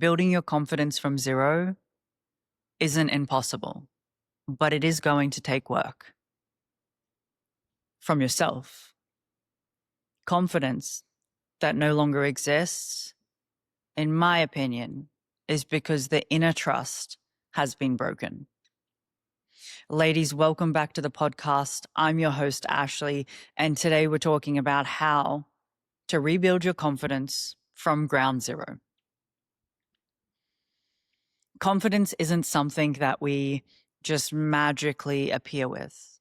Building your confidence from zero isn't impossible, but it is going to take work from yourself. Confidence that no longer exists, in my opinion, is because the inner trust has been broken. Ladies, welcome back to the podcast. I'm your host, Ashleigh, and today we're talking about how to rebuild your confidence from ground zero. Confidence isn't something that we just magically appear with.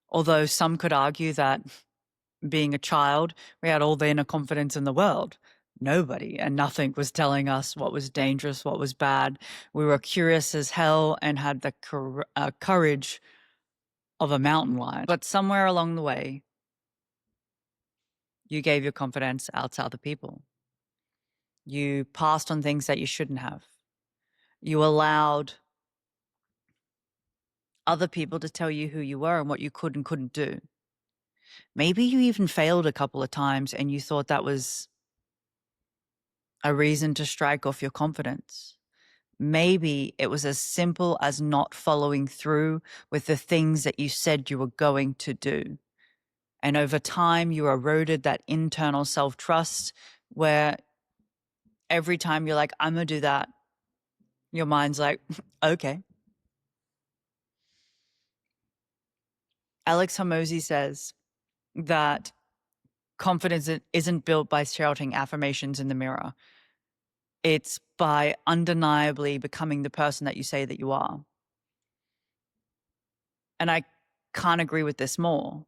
Although some could argue that being a child, we had all the inner confidence in the world. Nobody and nothing was telling us what was dangerous, what was bad. We were curious as hell and had the courage of a mountain lion. But somewhere along the way, you gave your confidence out to other people. You passed on things that you shouldn't have. You allowed other people to tell you who you were and what you could and couldn't do. Maybe you even failed a couple of times and you thought that was a reason to strike off your confidence. Maybe it was as simple as not following through with the things that you said you were going to do. And over time, you eroded that internal self-trust where every time you're like, I'm going to do that, your mind's like, okay. Alex Hormozi says that confidence isn't built by shouting affirmations in the mirror. It's by undeniably becoming the person that you say that you are. And I can't agree with this more.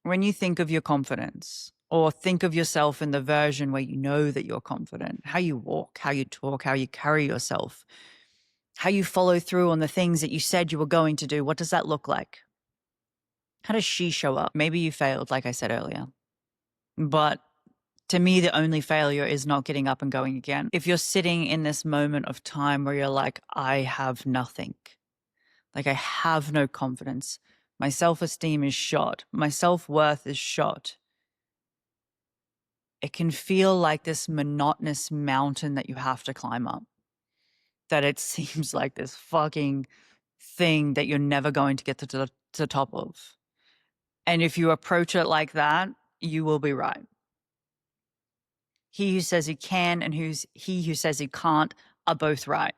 When you think of your confidence, or think of yourself in the version where you know that you're confident, how you walk, how you talk, how you carry yourself, how you follow through on the things that you said you were going to do, what does that look like? How does she show up? Maybe you failed, like I said earlier. But to me, the only failure is not getting up and going again. If you're sitting in this moment of time where you're like, I have nothing, like I have no confidence, my self-esteem is shot, my self-worth is shot, it can feel like this monotonous mountain that you have to climb up, that it seems like this fucking thing that you're never going to get to the top of. And if you approach it like that, you will be right. He who says he can and he who says he can't are both right.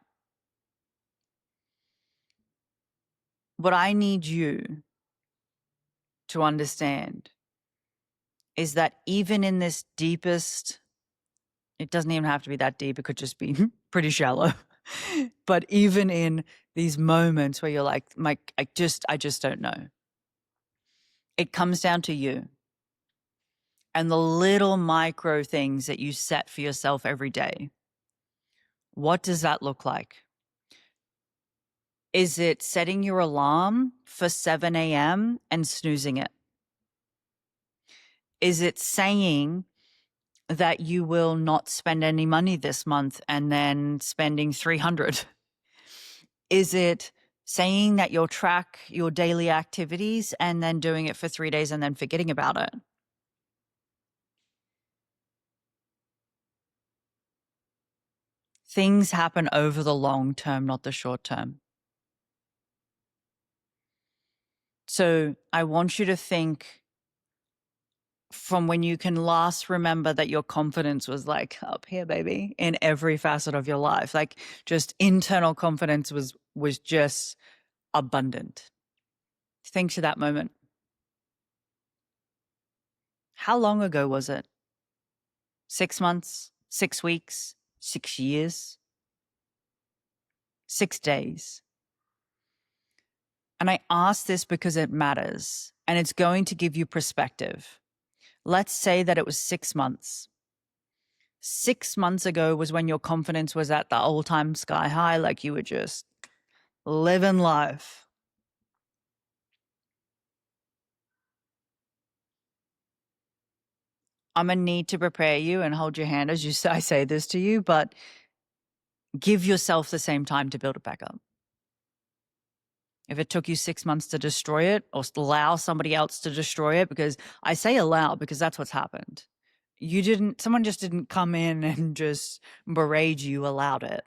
What I need you to understand is that even in this deepest, it doesn't even have to be that deep, it could just be pretty shallow. But even in these moments where you're like, I just don't know. It comes down to you and the little micro things that you set for yourself every day. What does that look like? Is it setting your alarm for 7 a.m. and snoozing it? Is it saying that you will not spend any money this month and then spending 300? Is it saying that you'll track your daily activities and then doing it for 3 days and then forgetting about it? Things happen over the long term, not the short term. So I want you to think from when you can last remember that your confidence was like up here, baby, in every facet of your life. Like just internal confidence was just abundant. Think to that moment. How long ago was it? 6 months, 6 weeks, 6 years, 6 days? And I ask this because it matters and it's going to give you perspective. Let's say that it was 6 months. 6 months ago was when your confidence was at the all-time sky high, like you were just living life. I'm going to need to prepare you and hold your hand as I say this to you, but give yourself the same time to build it back up. If it took you 6 months to destroy it, or allow somebody else to destroy it, because I say allow because that's what's happened. Someone just didn't come in and just berate you, allowed it.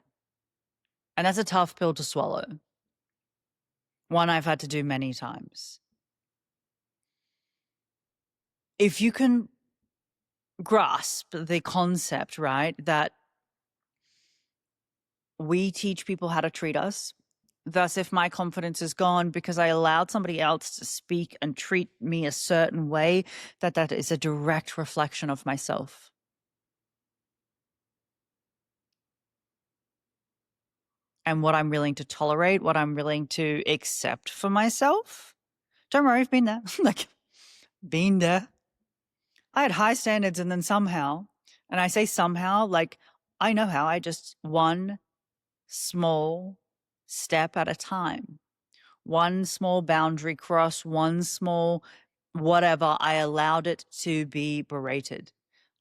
And that's a tough pill to swallow. One I've had to do many times. If you can grasp the concept, right, that we teach people how to treat us. Thus, if my confidence is gone because I allowed somebody else to speak and treat me a certain way, that is a direct reflection of myself. And what I'm willing to tolerate, what I'm willing to accept for myself. Don't worry, I've been there. Like, been there. I had high standards, and then somehow, and I say somehow, like, I know how, I just one small step at a time. One small boundary cross, one small whatever, I allowed it to be berated.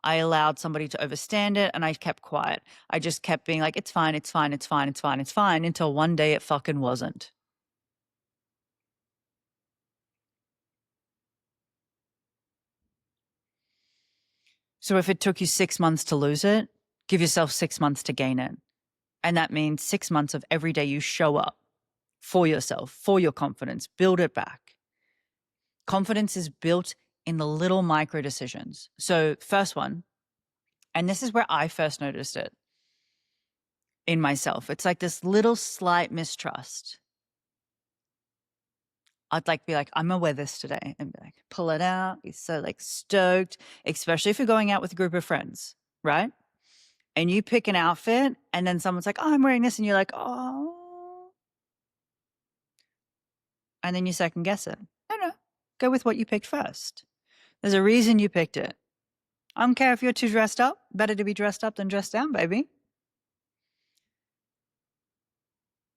I allowed somebody to overstand it, and I kept quiet. I just kept being like, it's fine, it's fine, it's fine, it's fine, it's fine, until one day it fucking wasn't. So if it took you 6 months to lose it, give yourself 6 months to gain it. And that means 6 months of every day you show up for yourself, for your confidence, build it back. Confidence is built in the little micro decisions. So first one, and this is where I first noticed it in myself. It's like this little slight mistrust. I'd like be like, I'm gonna wear this today, and be like, pull it out, be so like stoked, especially if you're going out with a group of friends, right? And you pick an outfit, and then someone's like, oh, I'm wearing this, and you're like, oh. And then you second guess it. No, go with what you picked first. There's a reason you picked it. I don't care if you're too dressed up. Better to be dressed up than dressed down, baby.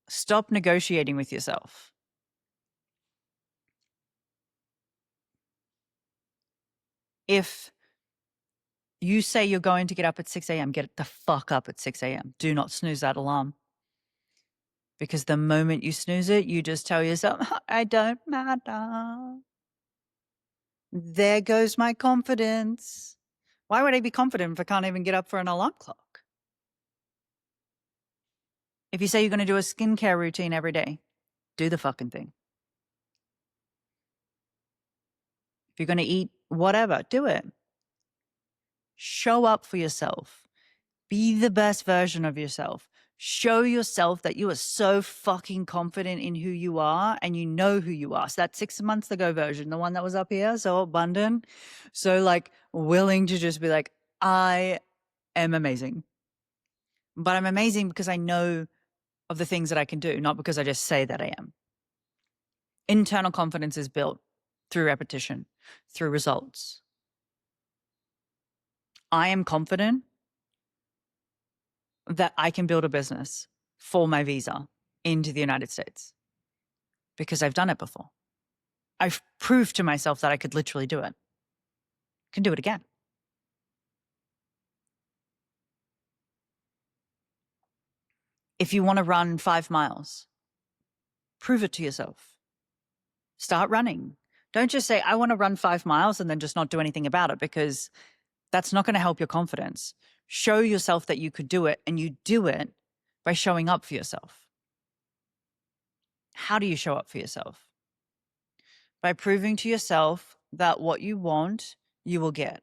Stop negotiating with yourself. If you say you're going to get up at 6 a.m., get the fuck up at 6 a.m. Do not snooze that alarm. Because the moment you snooze it, you just tell yourself, I don't matter. There goes my confidence. Why would I be confident if I can't even get up for an alarm clock? If you say you're going to do a skincare routine every day, do the fucking thing. If you're going to eat whatever, do it. Show up for yourself. Be the best version of yourself. Show yourself that you are so fucking confident in who you are and you know who you are. So that 6 months ago version, the one that was up here, so abundant, so like willing to just be like, I am amazing. But I'm amazing because I know of the things that I can do, not because I just say that I am. Internal confidence is built through repetition, through results. I am confident that I can build a business for my visa into the United States because I've done it before. I've proved to myself that I could literally do it. Can do it again. If you want to run 5 miles, prove it to yourself. Start running. Don't just say, I want to run 5 miles and then just not do anything about it, because that's not going to help your confidence. Show yourself that you could do it, and you do it by showing up for yourself. How do you show up for yourself? By proving to yourself that what you want, you will get.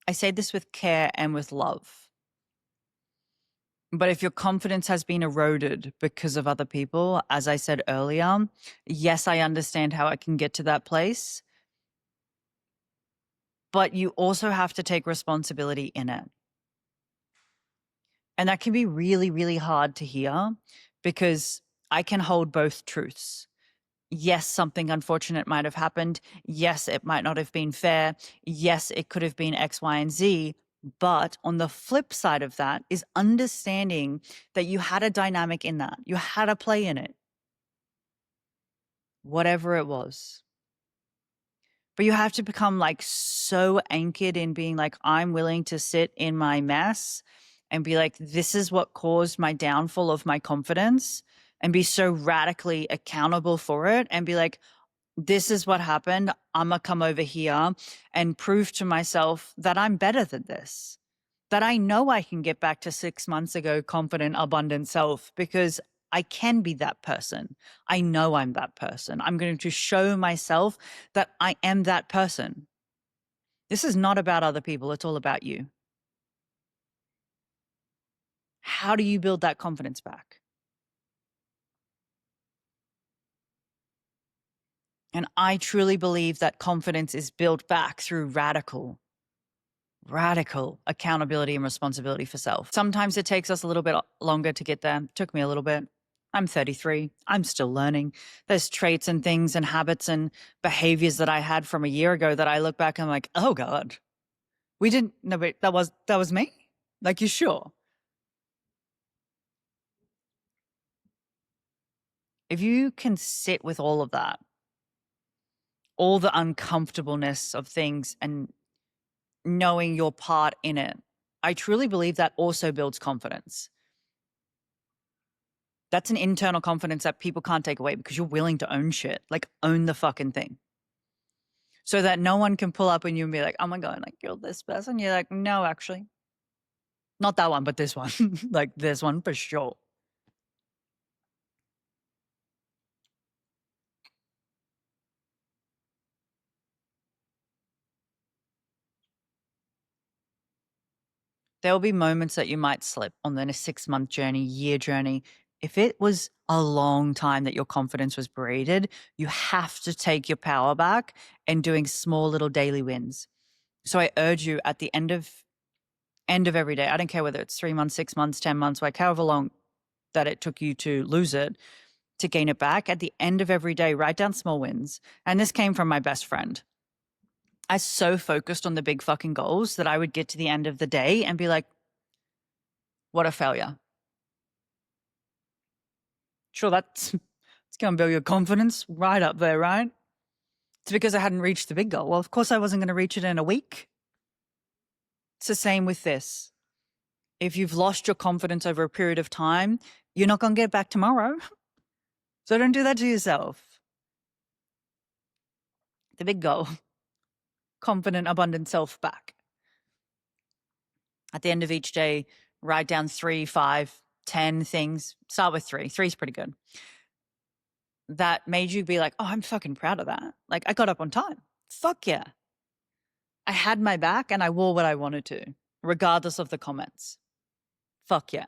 I say this with care and with love. But if your confidence has been eroded because of other people, as I said earlier, yes, I understand how I can get to that place. But you also have to take responsibility in it. And that can be really, really hard to hear, because I can hold both truths. Yes, something unfortunate might have happened. Yes, it might not have been fair. Yes, it could have been X, Y, and Z. But on the flip side of that is understanding that you had a dynamic in that. You had a play in it. Whatever it was. But you have to become like so anchored in being like, I'm willing to sit in my mess and be like, this is what caused my downfall of my confidence, and be so radically accountable for it and be like, this is what happened. I'm going to come over here and prove to myself that I'm better than this, that I know I can get back to 6 months ago, confident, abundant self, because I can be that person. I know I'm that person. I'm going to show myself that I am that person. This is not about other people. It's all about you. How do you build that confidence back? And I truly believe that confidence is built back through radical accountability and responsibility for self. Sometimes it takes us a little bit longer to get there. It took me a little bit. I'm 33. I'm still learning. There's traits and things and habits and behaviors that I had from a year ago that I look back and I'm like, oh God, we didn't, no, wait, that was me? Like, you sure? If you can sit with all of that, all the uncomfortableness of things and knowing your part in it, I truly believe that also builds confidence. That's an internal confidence that people can't take away because you're willing to own shit. Like, own the fucking thing. So that no one can pull up on you and be like, oh my God, like, you're this person. You're like, no, actually. Not that one, but this one. Like, this one for sure. There will be moments that you might slip on the 6-month journey, year journey. If it was a long time that your confidence was berated, you have to take your power back and doing small little daily wins. So I urge you at the end of every day, I don't care whether it's 3 months, 6 months, 10 months, like however long that it took you to lose it, to gain it back, at the end of every day, write down small wins. And this came from my best friend. I so focused on the big fucking goals that I would get to the end of the day and be like, what a failure. Sure, it's going to build your confidence right up there, right? It's because I hadn't reached the big goal. Well, of course I wasn't going to reach it in a week. It's the same with this. If you've lost your confidence over a period of time, you're not going to get it back tomorrow. So don't do that to yourself. The big goal, confident, abundant self back. At the end of each day, write down 3, 5, 10 things. Start with 3. 3 is pretty good. That made you be like, oh, I'm fucking proud of that. Like, I got up on time. Fuck yeah. I had my back and I wore what I wanted to, regardless of the comments. Fuck yeah.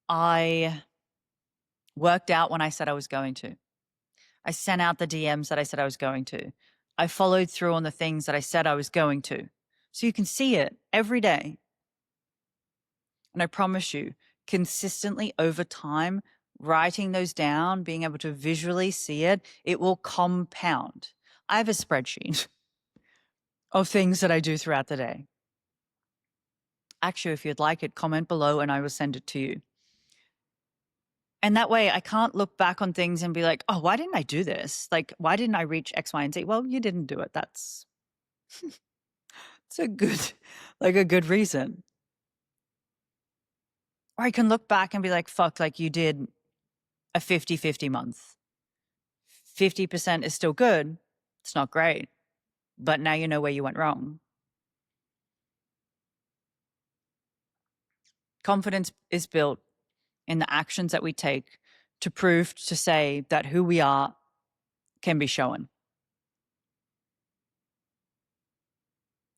I worked out when I said I was going to. I sent out the DMs that I said I was going to. I followed through on the things that I said I was going to. So you can see it every day. And I promise you, consistently over time, writing those down, being able to visually see it, it will compound. I have a spreadsheet of things that I do throughout the day. Actually, if you'd like it, comment below and I will send it to you. And that way I can't look back on things and be like, oh, why didn't I do this? Like, why didn't I reach X, Y, and Z? Well, you didn't do it. That's it's a good reason. Or I can look back and be like, fuck, like you did a 50-50 month. 50% is still good. It's not great. But now you know where you went wrong. Confidence is built in the actions that we take to prove, to say that who we are can be shown.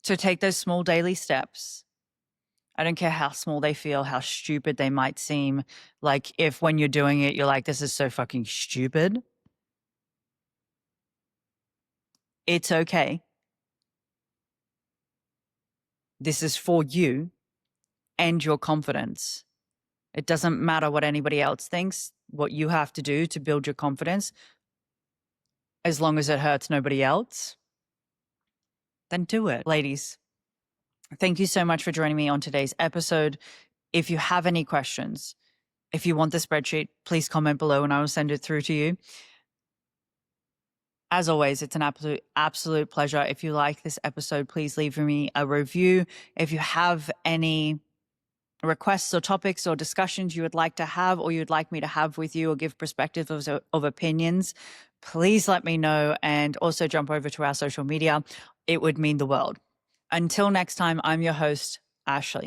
So take those small daily steps. I don't care how small they feel, how stupid they might seem. Like, if when you're doing it, you're like, this is so fucking stupid. It's okay. This is for you and your confidence. It doesn't matter what anybody else thinks. What you have to do to build your confidence, as long as it hurts nobody else, then do it. Ladies, thank you so much for joining me on today's episode. If you have any questions, if you want the spreadsheet, please comment below and I will send it through to you. As always, it's an absolute pleasure. If you like this episode, please leave me a review. If you have any requests or topics or discussions you would like to have, or you'd like me to have with you, or give perspectives of opinions, please let me know, and also jump over to our social media. It would mean the world. Until next time, I'm your host, Ashleigh.